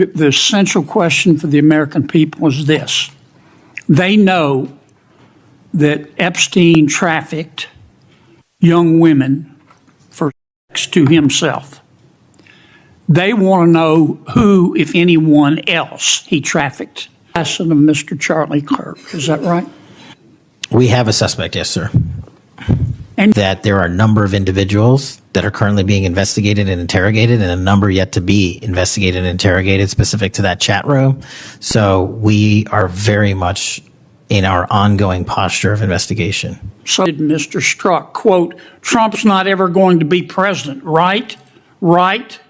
The essential question for the American people is this. They know that Epstein trafficked young women for sex to himself. They want to know who, if anyone else, he trafficked. Assassin of Mr. Charlie Kirk. Is that right? We have a suspect, yes, sir. And that there are a number of individuals that are currently being investigated and interrogated, and a number yet to be investigated and interrogated specific to that chat room. So we are very much in our ongoing posture of investigation. so did Mr. Strzok, quote, Trump's not ever going to be president, right? Right?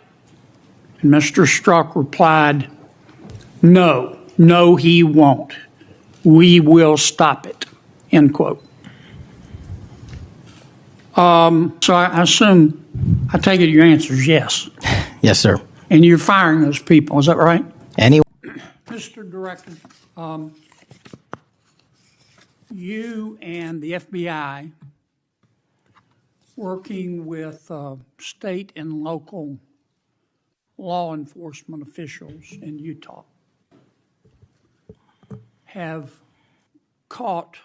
And Mr. Strzok replied, no, he won't. We will stop it, end quote. So I assume, I take it your answer is yes. Yes, sir. And you're firing those people, is that right? Mr. Director, you and the FBI, working with state and local law enforcement officials in Utah, have caught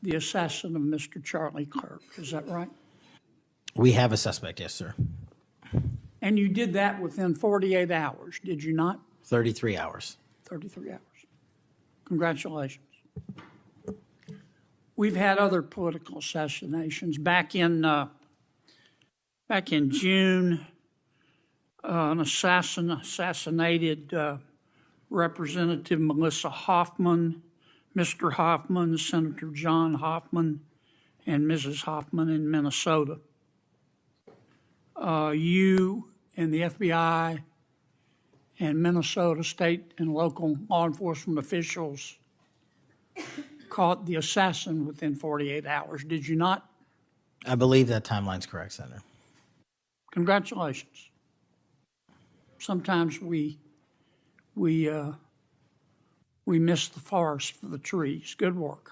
the assassin of Mr. Charlie Kirk. Is that right? We have a suspect, yes, sir. And you did that within 48 hours, did you not? 33 hours. 33 hours. Congratulations. We've had other political assassinations. Back in June, an assassinated Representative Melissa Hoffman, Mr. Hoffman, Senator John Hoffman, and Mrs. Hoffman in Minnesota. You and the FBI and Minnesota state and local law enforcement officials caught the assassin within 48 hours, did you not? I believe that timeline's correct, Senator. Congratulations. Sometimes we miss the forest for the trees. Good work.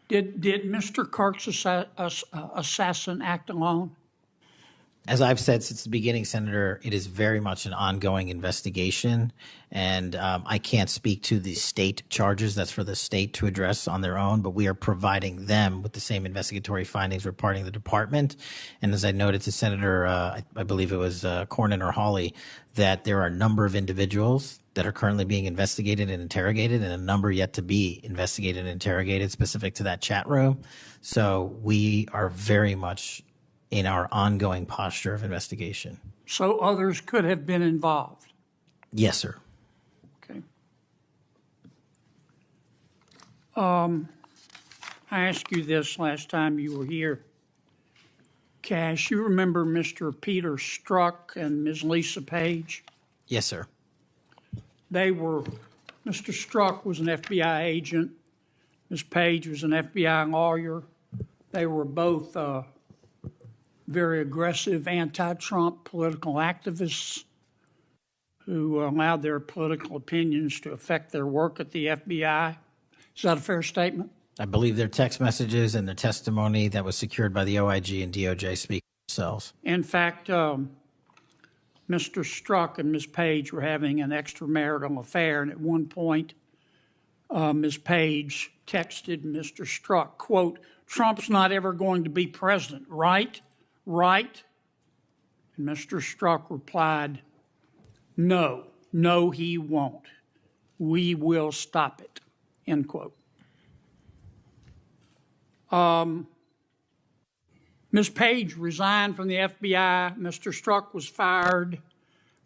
Did Mr. Kirk's assassin act alone? As I've said since the beginning, Senator, it is very much an ongoing investigation, and I can't speak to the state charges. That's for the state to address on their own, but we are providing them with the same investigatory findings reporting the department. And as I noted to Senator, I believe it was Cornyn or Hawley, that there are a number of individuals that are currently being investigated and interrogated, and a number yet to be investigated and interrogated specific to that chat room. So we are very much in our ongoing posture of investigation. So others could have been involved? Yes, sir. Okay. I asked you this last time you were here. Kash, you remember Mr. Peter Strzok and Ms. Lisa Page? Yes, sir. Mr. Strzok was an FBI agent. Ms. Page was an FBI lawyer. They were both very aggressive anti-Trump political activists who allowed their political opinions to affect their work at the FBI. Is that a fair statement? I believe their text messages and their testimony that was secured by the OIG and DOJ speak for themselves. In fact, Mr. Strzok and Ms. Page were having an extramarital affair, and at one point, Ms. Page texted Mr. Strzok, quote, Trump's not ever going to be president, right? Right? And Mr. Strzok replied, no, he won't. We will stop it, end quote. Ms. Page resigned from the FBI. Mr. Strzok was fired.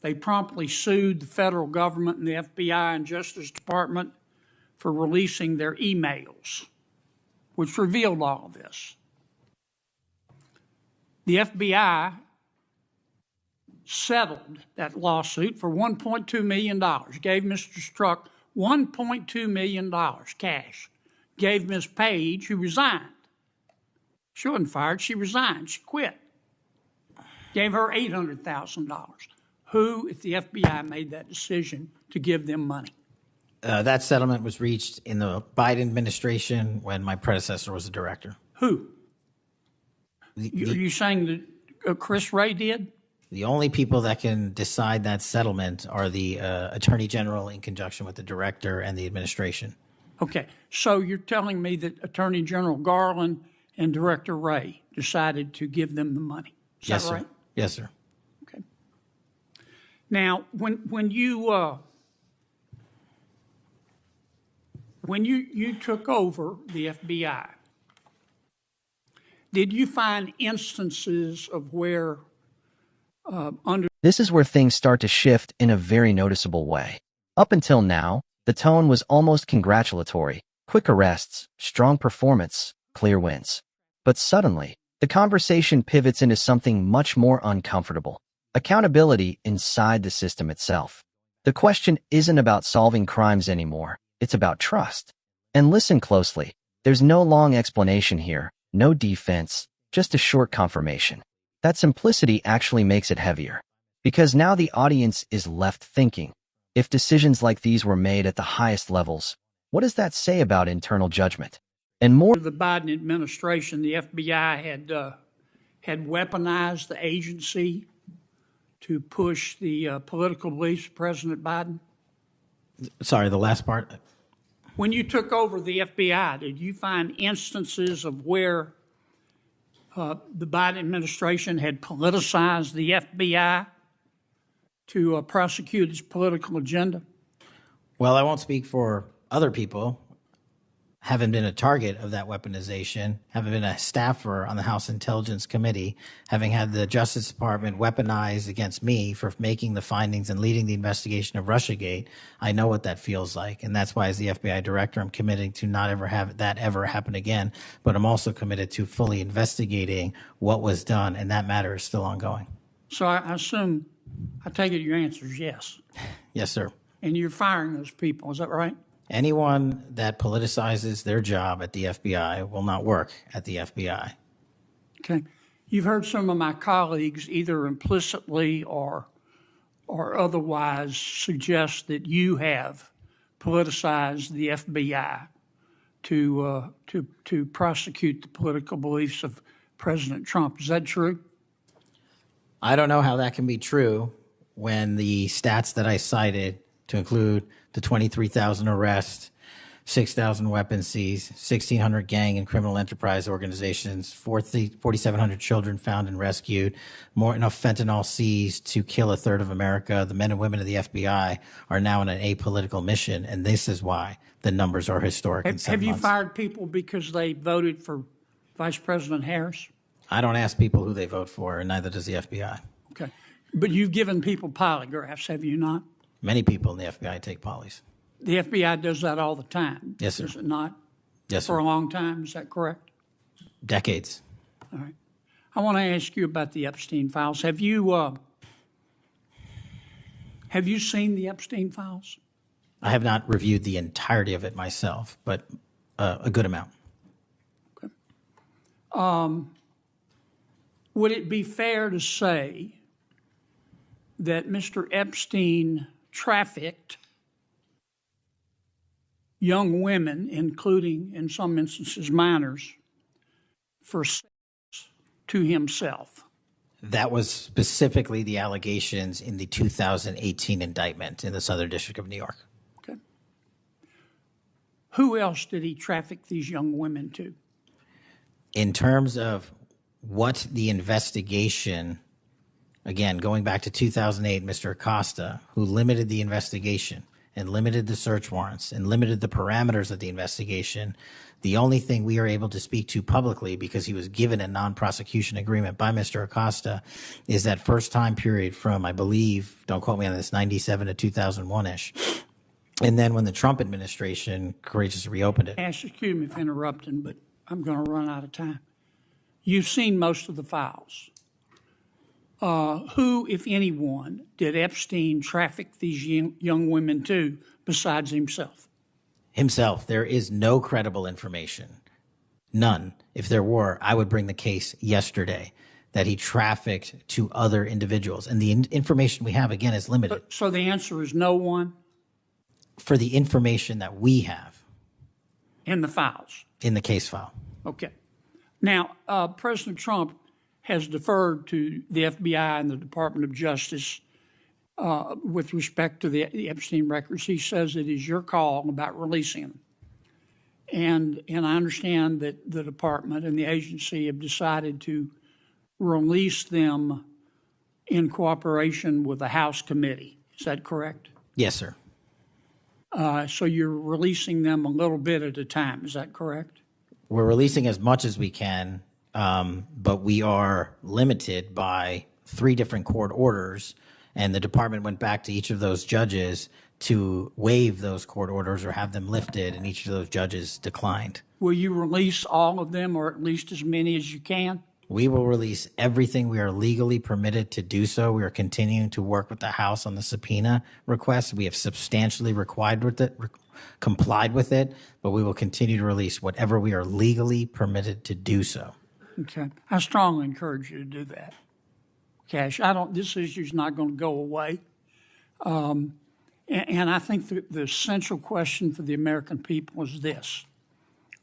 They promptly sued the federal government and the FBI and Justice Department for releasing their emails, which revealed all of this. The FBI settled that lawsuit for $1.2 million, gave Mr. Strzok $1.2 million cash, gave Ms. Page, who resigned. She wasn't fired, she resigned, she quit. Gave her $800,000. Who, if the FBI made that decision to give them money? That settlement was reached in the Biden administration when my predecessor was the director. Who? Are you saying that Chris Wray did? The only people that can decide that settlement are the Attorney General in conjunction with the Director and the administration. Okay, so you're telling me that Attorney General Garland and Director Wray decided to give them the money? Is Yes, that sir. right? Yes, sir. Okay. Now, when you took over the FBI, did you find instances of where This is where things start to shift in a very noticeable way. Up until now, the tone was almost congratulatory. Quick arrests, strong performance, clear wins. But suddenly, the conversation pivots into something much more uncomfortable. Accountability inside the system itself. The question isn't about solving crimes anymore. It's about trust. And listen closely. There's no long explanation here, no defense, just a short confirmation. That simplicity actually makes it heavier. Because now the audience is left thinking, if decisions like these were made at the highest levels, what does that say about internal judgment? And more, the Biden administration, the FBI had weaponized the agency to push the political beliefs of President Biden? Sorry, the last part. When you took over the FBI, did you find instances of where the Biden administration had politicized the FBI to prosecute its political agenda? Well, I won't speak for other people. Haven't been a target of that weaponization, haven't been a staffer on the House Intelligence Committee, having had the Justice Department weaponized against me for making the findings and leading the investigation of Russiagate. I know what that feels like. And that's why, as the FBI director, I'm committed to not ever have that ever happen again. But I'm also committed to fully investigating what was done. And that matter is still ongoing. So I assume, I take it your answer is yes. Yes, sir. And you're firing those people, is that right? Anyone that politicizes their job at the FBI will not work at the FBI. Okay. You've heard some of my colleagues either implicitly or otherwise suggest that you have politicized the FBI to prosecute the political beliefs of President Trump. Is that true? I don't know how that can be true when the stats that I cited, to include the 23,000 arrests, 6,000 weapons seized, 1,600 gang and criminal enterprise organizations, 4,700 children found and rescued, more enough fentanyl seized to kill a third of America. The men and women of the FBI are now on an apolitical mission, and this is why the numbers are historic. Have you fired people because they voted for Vice President Harris? I don't ask people who they vote for, and neither does the FBI. Okay. But you've given people polygraphs, have you not? Many people in the FBI take polys. The FBI does that all the time. Yes, sir. Does it not? Yes, For sir. a long time, is that correct? Decades. All right. I want to ask you about the Epstein files. Have you seen the Epstein files? I have not reviewed the entirety of it myself, but a good amount. Okay. Would it be fair to say that Mr. Epstein trafficked young women, including, in some instances, minors, for sex to himself? That was specifically the allegations in the 2018 indictment in the Southern District of New York. Okay. Who else did he traffic these young women to? In terms of what the investigation, again, going back to 2008, Mr. Acosta, who limited the investigation and limited the search warrants and limited the parameters of the investigation, the only thing we are able to speak to publicly, because he was given a non-prosecution agreement by Mr. Acosta, is that first time period from, I believe, don't quote me on this, 97 to 2001-ish. And then when the Trump administration courageously reopened it. Excuse me for interrupting, but I'm going to run out of time. You've seen most of the files. Who, if anyone, did Epstein traffic these young women to besides himself? Himself. There is no credible information. None. If there were, I would bring the case yesterday that he trafficked to other individuals. And the information we have, again, is limited. So the answer is no one? For the information that we have. In the files? In the case file. Okay. Now, President Trump has deferred to the FBI and the Department of Justice with respect to the Epstein records. He says it is your call about releasing them. And I understand that the department and the agency have decided to release them in cooperation with the House committee. Is that correct? Yes, sir. So you're releasing them a little bit at a time. Is that correct? We're releasing as much as we can, but we are limited by 3 different court orders, and the department went back to each of those judges to waive those court orders or have them lifted, and each of those judges declined. Will you release all of them, or at least as many as you can? We will release everything we are legally permitted to do so. We are continuing to work with the House on the subpoena request. We have substantially complied with it, but we will continue to release whatever we are legally permitted to do so. Okay. I strongly encourage you to do that, Kash. This issue's not going to go away. And I think the central question for the American people is this.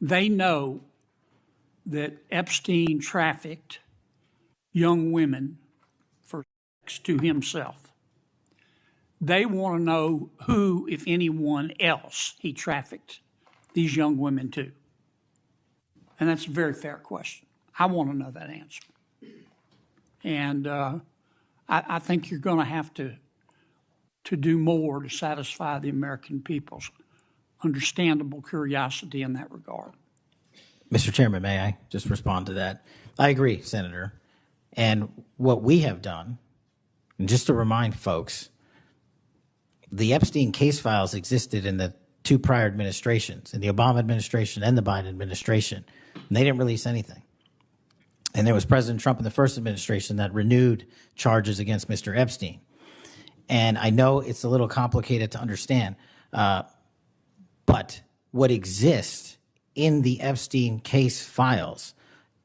They know that Epstein trafficked young women for sex to himself. They want to know who, if anyone else, he trafficked these young women to. And that's a very fair question. I want to know that answer. And I think you're going to have to do more to satisfy the American people's understandable curiosity in that regard. Mr. Chairman, may I just respond to that? I agree, Senator. And what we have done, and just to remind folks, the Epstein case files existed in the 2 prior administrations, in the Obama administration and the Biden administration, and they didn't release anything. And there was President Trump in the first administration that renewed charges against Mr. Epstein. And I know it's a little complicated to understand, but what exists in the Epstein case files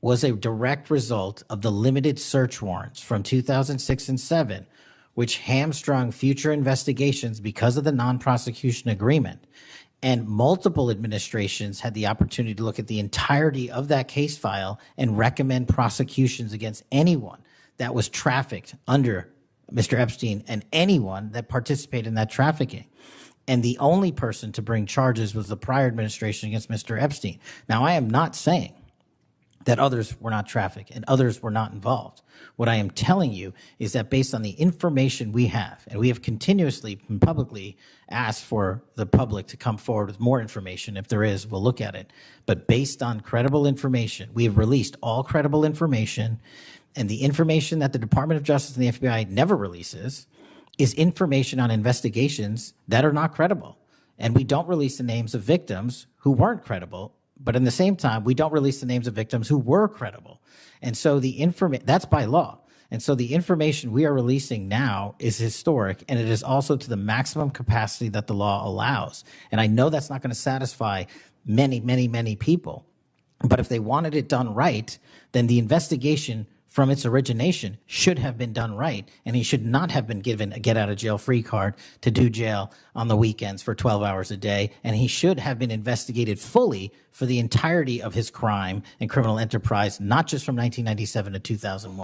was a direct result of the limited search warrants from 2006 and 7, which hamstrung future investigations because of the non-prosecution agreement. And multiple administrations had the opportunity to look at the entirety of that case file and recommend prosecutions against anyone that was trafficked under Mr. Epstein and anyone that participated in that trafficking. And the only person to bring charges was the prior administration against Mr. Epstein. Now, I am not saying that others were not trafficked and others were not involved. What I am telling you is that based on the information we have, and we have continuously and publicly asked for the public to come forward with more information. If there is, we'll look at it. But based on credible information, we have released all credible information, and the information that the Department of Justice and the FBI never releases is information on investigations that are not credible. And we don't release the names of victims who weren't credible, but in the same time, we don't release the names of victims who were credible. And so that's by law. And so the information we are releasing now is historic, and it is also to the maximum capacity that the law allows. And I know that's not going to satisfy many, many, many people. But if they wanted it done right, then the investigation from its origination should have been done right, and he should not have been given a get-out-of-jail-free card to do jail on the weekends for 12 hours a day, and he should have been investigated fully for the entirety of his crime and criminal enterprise, not just from 1997 to 2001.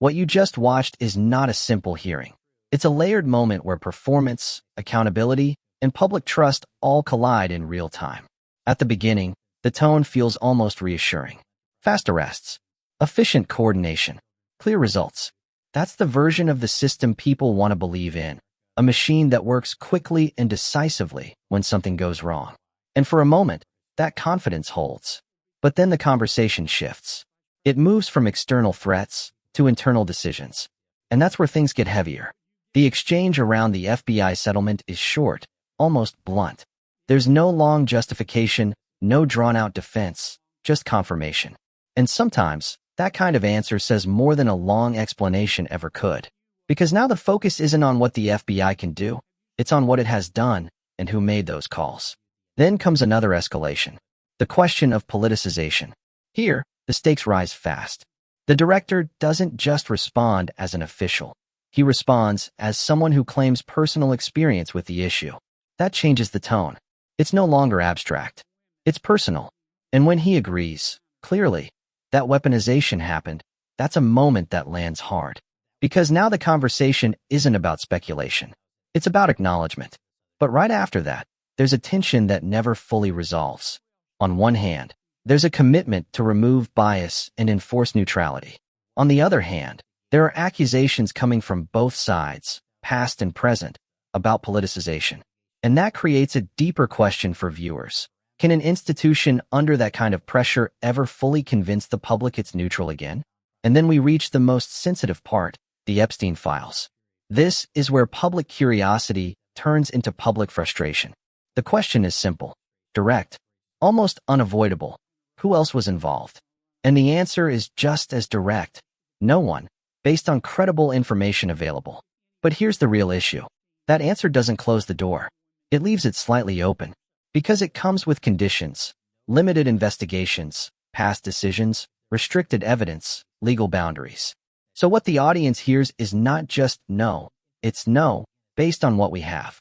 What you just watched is not a simple hearing. It's a layered moment where performance, accountability, and public trust all collide in real time. At the beginning, the tone feels almost reassuring. Fast arrests, efficient coordination, clear results. That's the version of the system people want to believe in, a machine that works quickly and decisively when something goes wrong. And for a moment, that confidence holds. But then the conversation shifts. It moves from external threats to internal decisions. And that's where things get heavier. The exchange around the FBI settlement is short, almost blunt. There's no long justification, no drawn-out defense, just confirmation. And sometimes, that kind of answer says more than a long explanation ever could. Because now the focus isn't on what the FBI can do, it's on what it has done and who made those calls. Then comes another escalation, the question of politicization. Here, the stakes rise fast. The director doesn't just respond as an official. He responds as someone who claims personal experience with the issue. That changes the tone. It's no longer abstract. It's personal. And when he agrees, clearly, that weaponization happened, that's a moment that lands hard. Because now the conversation isn't about speculation. It's about acknowledgment. But right after that, there's a tension that never fully resolves. On one hand, there's a commitment to remove bias and enforce neutrality. On the other hand, there are accusations coming from both sides, past and present, about politicization. And that creates a deeper question for viewers. Can an institution under that kind of pressure ever fully convince the public it's neutral again? And then we reach the most sensitive part, the Epstein files. This is where public curiosity turns into public frustration. The question is simple, direct, almost unavoidable. Who else was involved? And the answer is just as direct. No one, based on credible information available. But here's the real issue. That answer doesn't close the door. It leaves it slightly open. Because it comes with conditions, limited investigations, past decisions, restricted evidence, legal boundaries. So what the audience hears is not just no, it's no, based on what we have.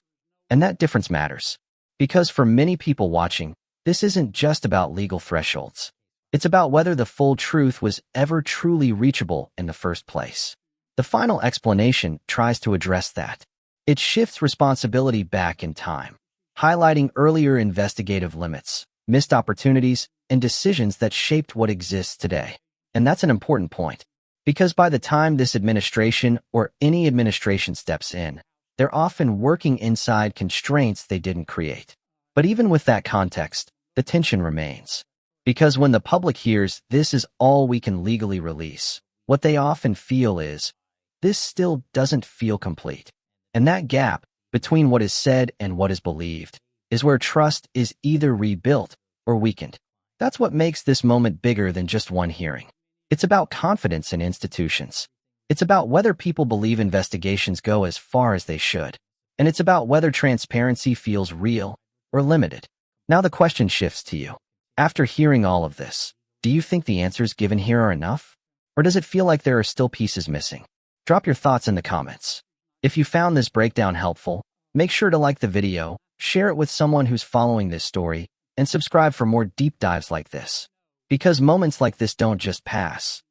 And that difference matters. Because for many people watching, this isn't just about legal thresholds. It's about whether the full truth was ever truly reachable in the first place. The final explanation tries to address that. It shifts responsibility back in time, highlighting earlier investigative limits, missed opportunities, and decisions that shaped what exists today. And that's an important point, because by the time this administration or any administration steps in, they're often working inside constraints they didn't create. But even with that context, the tension remains. Because when the public hears this is all we can legally release, what they often feel is, this still doesn't feel complete. And that gap between what is said and what is believed is where trust is either rebuilt or weakened. That's what makes this moment bigger than just one hearing. It's about confidence in institutions. It's about whether people believe investigations go as far as they should. And it's about whether transparency feels real or limited. Now the question shifts to you. After hearing all of this, do you think the answers given here are enough? Or does it feel like there are still pieces missing? Drop your thoughts in the comments. If you found this breakdown helpful, make sure to like the video, share it with someone who's following this story, and subscribe for more deep dives like this. Because moments like this don't just pass,